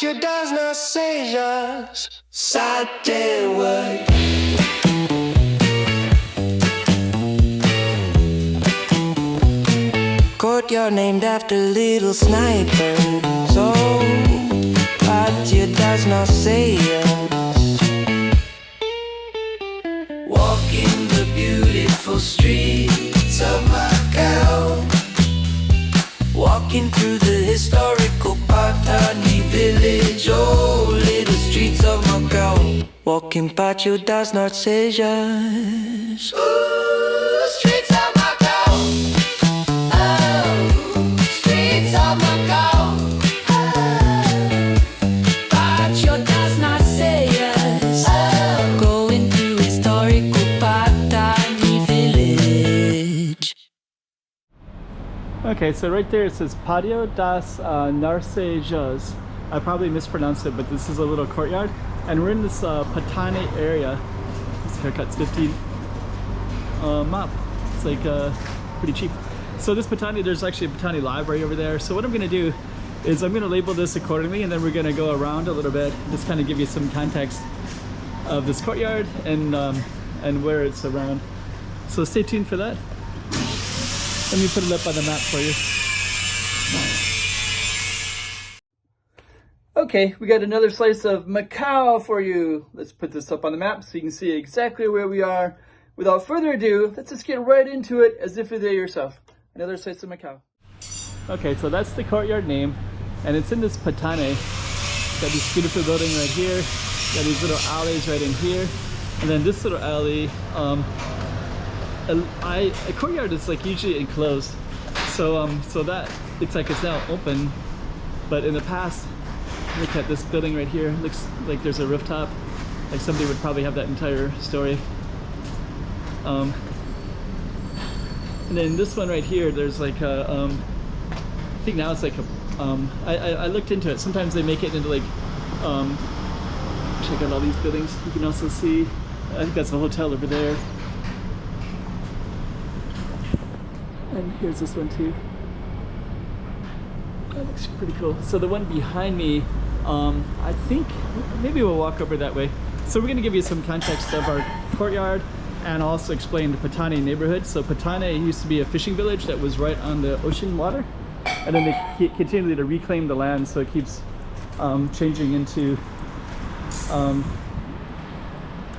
Pátio das Narcejas, Satewood. Courtyard named after little snipers. Oh, Pátio das Narcejas. Walking the beautiful streets of Macau. Walking through the historical Patane village. Oh, little streets of Macau. Walking Pátio das Narcejas. Ooh, streets of Macau. Oh, streets of Macau. Oh, Pátio das Narcejas. Oh, going through historical Patane village. Okay, so right there it says Patio das Narcejas. I probably mispronounced it, but this is a little courtyard, and we're in this Patane area. This haircut's 15 mop. It's like pretty cheap. So this Patane, there's actually a Patane library over there. So what I'm gonna do is I'm gonna label this accordingly, and then we're gonna go around a little bit, just kind of give you some context of this courtyard and where it's around. So stay tuned for that. Let me put it up on the map for you. Okay, we got another slice of Macau for you. Let's put this up on the map so you can see exactly where we are. Without further ado, let's just get right into it as if you're there yourself. Another slice of Macau. Okay, so that's the courtyard name, and it's in this Patane. Got this beautiful building right here. Got these little alleys right in here, and then this little alley. A courtyard is like usually enclosed, so that it's like it's now open, but in the past, look at this building right here. Looks like there's a rooftop, like somebody would probably have that entire story. And then this one right here, there's like a I think now it's like a I looked into it. Sometimes they make it into like check out all these buildings. You can also see, I think that's a hotel over there. And here's this one too. That looks pretty cool. So the one behind me, I think maybe we'll walk over that way. So we're gonna give you some context of our courtyard and also explain the Patane neighborhood. So Patane used to be a fishing village that was right on the ocean water, and then they continue to reclaim the land, so it keeps changing into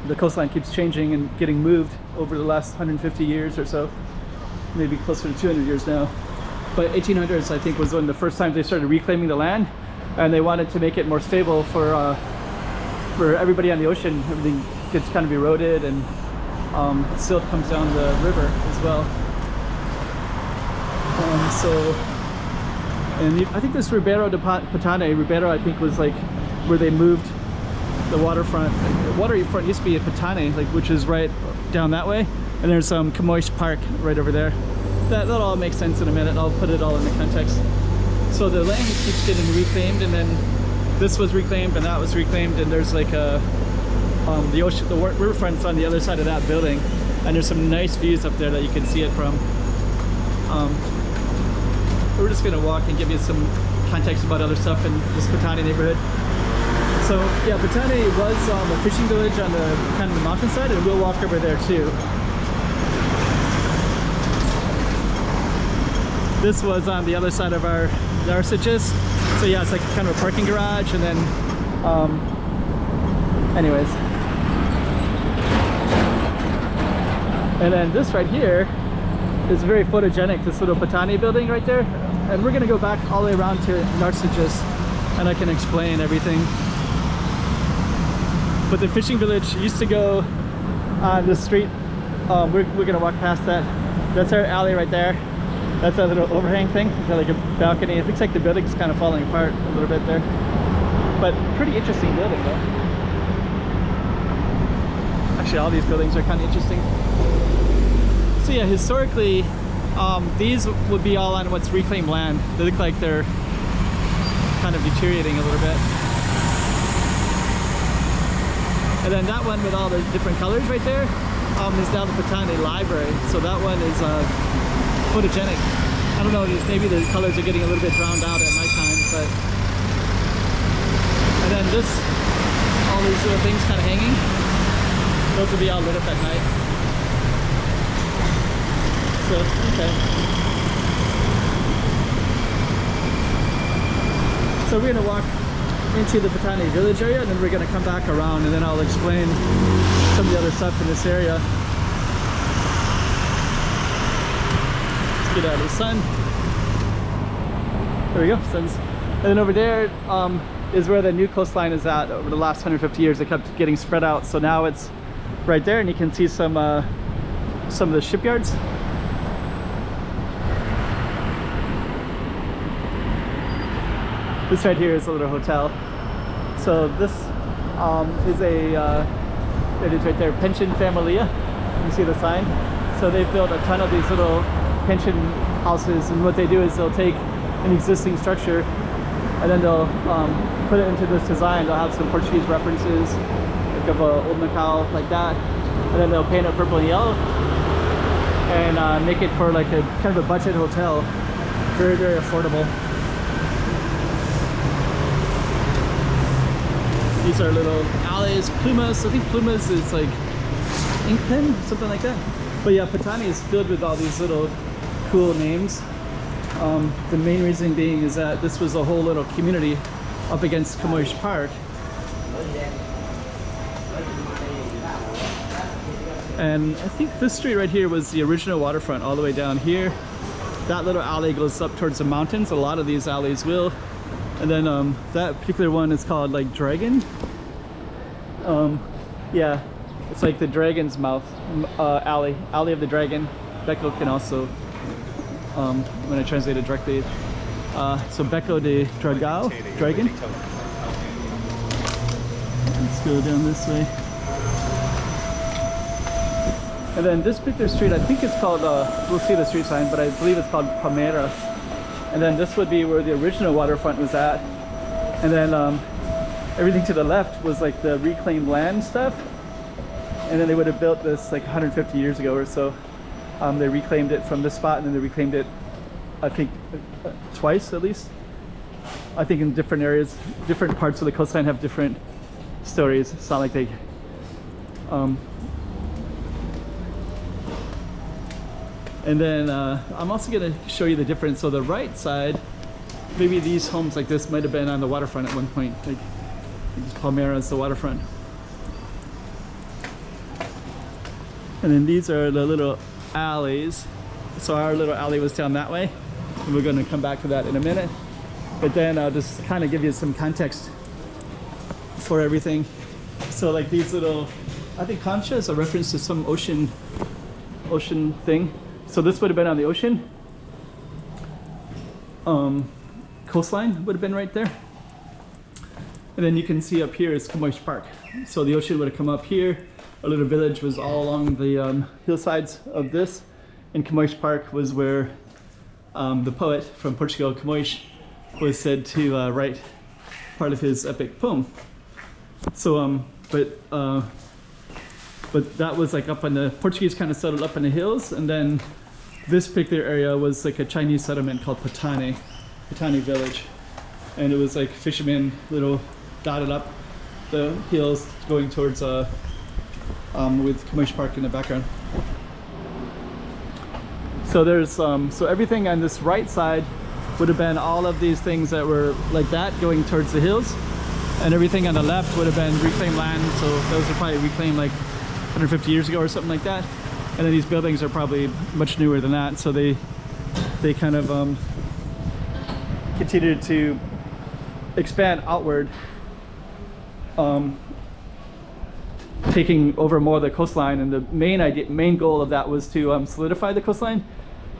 the coastline keeps changing and getting moved over the last 150 years or so. Maybe closer to 200 years now. But 1800s, I think, was one of the first times they started reclaiming the land, and they wanted to make it more stable for everybody on the ocean. Everything gets kind of eroded, and silt comes down the river as well. And I think this Ribeiro de Patane, Ribeiro, I think, was like where they moved the waterfront. The waterfront used to be at Patane, like, which is right down that way. And there's Camois Park right over there. That'll all make sense in a minute. I'll put it all in the context. So the land keeps getting reclaimed, and then this was reclaimed, and that was reclaimed, and there's like the ocean, the riverfront's on the other side of that building, and there's some nice views up there that you can see it from. We're just gonna walk and give you some context about other stuff in this Patane neighborhood. So yeah, Patane was a fishing village on the kind of the mountainside, and we'll walk over there too. This was on the other side of our Narcejas. So yeah, it's like kind of a parking garage, and then anyways. And then this right here is very photogenic, this little Patane building right there. And we're gonna go back all the way around to Narcejas, and I can explain everything. But the fishing village used to go on this street. We're gonna walk past that. That's our alley right there. That's that little overhang thing. It's got like a balcony. It looks like the building's kind of falling apart a little bit there. But pretty interesting building though. Actually, all these buildings are kind of interesting. So yeah, historically, these would be all on what's reclaimed land. They look like they're kind of deteriorating a little bit. And then that one with all the different colors right there is now the Patane Library. So that one is photogenic. I don't know, maybe the colors are getting a little bit drowned out at nighttime, but notice all these little things kind of hanging? Those will be all lit up at night. So, okay. So we're gonna walk into the Patane village area, and then we're gonna come back around, and then I'll explain some of the other stuff in this area. Let's get out of the sun. There we go, sun's. And then over there is where the new coastline is at. Over the last 150 years, it kept getting spread out. So now it's right there, and you can see some of the shipyards. This right here is a little hotel. So this is it is right there, Pension Familia. You see the sign? So they've built a ton of these little pension houses, and what they do is they'll take an existing structure and then they'll put it into this design. They'll have some Portuguese references, like of old Macau, like that, and then they'll paint it purple and yellow and make it for like a kind of a budget hotel. Very, very affordable. These are little alleys. Plumas, I think Plumas is like ink pen, something like that. But yeah, Patane is filled with all these little cool names. The main reason being is that this was a whole little community up against Camoes Park. And I think this street right here was the original waterfront all the way down here. That little alley goes up towards the mountains. A lot of these alleys will. And then that particular one is called like Dragon. Yeah, it's like the Dragon's Mouth alley of the Dragon. Beco can also, when I translate it directly, so Beco de Dragão, Dragon. Let's go down this way. And then this particular street, I think it's called, we'll see the street sign, but I believe it's called Palmeiras. And then this would be where the original waterfront was at. And then everything to the left was like the reclaimed land stuff. And then they would have built this like 150 years ago or so. They reclaimed it from this spot, and then they reclaimed it, I think, twice at least. I think in different areas, different parts of the coastline have different stories. It's not like they... And then I'm also going to show you the difference. So the right side, maybe these homes like this might have been on the waterfront at one point. Like Palmeiras, the waterfront. And then these are the little alleys. So our little alley was down that way. And we're going to come back to that in a minute. But then I'll just kind of give you some context for everything. So like these little, I think concha is a reference to some ocean thing. So this would have been on the ocean. Coastline would have been right there. And then you can see up here is Camoes Park. So the ocean would have come up here. Our little village was all along the hillsides of this. And Camoes Park was where the poet from Portugal, Camoes, was said to write part of his epic poem. So, but that was like up on the, Portuguese kind of settled up in the hills, and then this particular area was like a Chinese settlement called Patane village. And it was like fishermen, little dotted up the hills going towards, with Camoes Park in the background. So there's, so everything on this right side would have been all of these things that were like that going towards the hills. And everything on the left would have been reclaimed land. So those are probably reclaimed like 150 years ago or something like that. And then these buildings are probably much newer than that. So they kind of continued to expand outward, taking over more of the coastline. And the main goal of that was to solidify the coastline,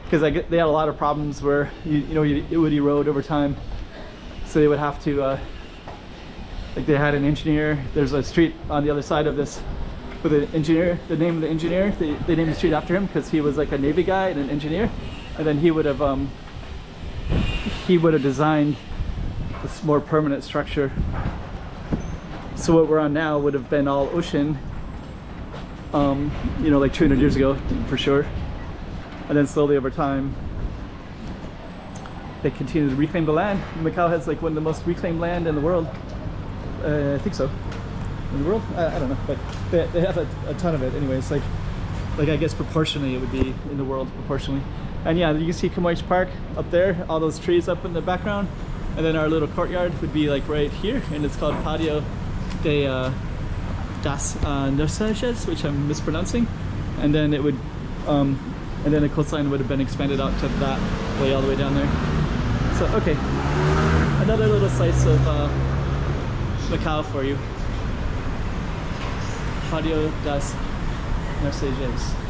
because they had a lot of problems where it would erode over time. So they would have to like they had an engineer. There's a street on the other side of this with an engineer. The name of the engineer, they named the street after him because he was like a Navy guy and an engineer. And then he would have designed this more permanent structure. So what we're on now would have been all ocean, like 200 years ago for sure. And then slowly over time, they continue to reclaim the land. Macau has like one of the most reclaimed land in the world. I think so. In the world? I don't know, but they have a ton of it anyways. Like I guess proportionally it would be in the world proportionally. And yeah, you can see Kamoich Park up there, all those trees up in the background. And then our little courtyard would be like right here, and it's called Patio das Narcejas, which I'm mispronouncing. And then it would, and then the coastline would have been expanded out to that way, all the way down there. So okay, another little slice of Macau for you. Patio das Narcejas.